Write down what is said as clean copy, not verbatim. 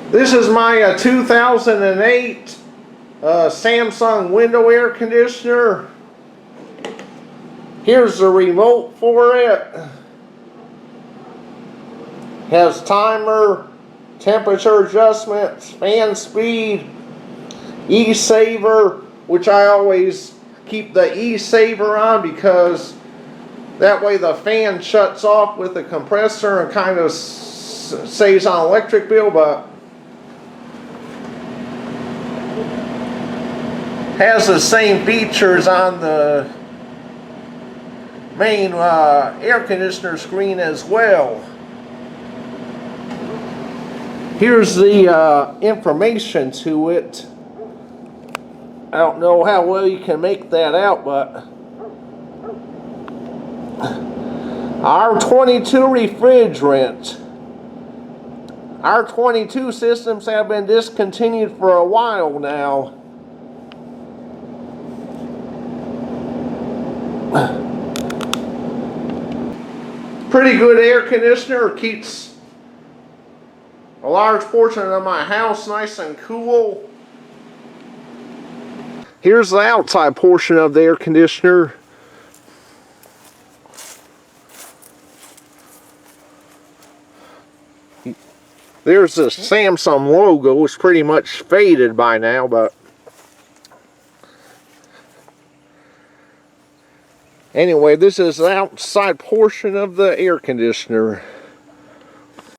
This is my 2008 Samsung window air conditioner. Here's the remote for it. Has timer, temperature adjustments, fan speed, e-saver, which I always keep the e-saver on because that way the fan shuts off with the compressor and kind of saves on electric bill, but has the same features on the main air conditioner screen as well. Here's the information to it. I don't know how well you can make that out, but R22 refrigerant. R22 systems have been discontinued for a while now. Pretty good air conditioner, keeps a large portion of my house nice and cool. Here's the outside portion of the air conditioner. There's the Samsung logo. It's pretty much faded by now, but anyway, this is the outside portion of the air conditioner.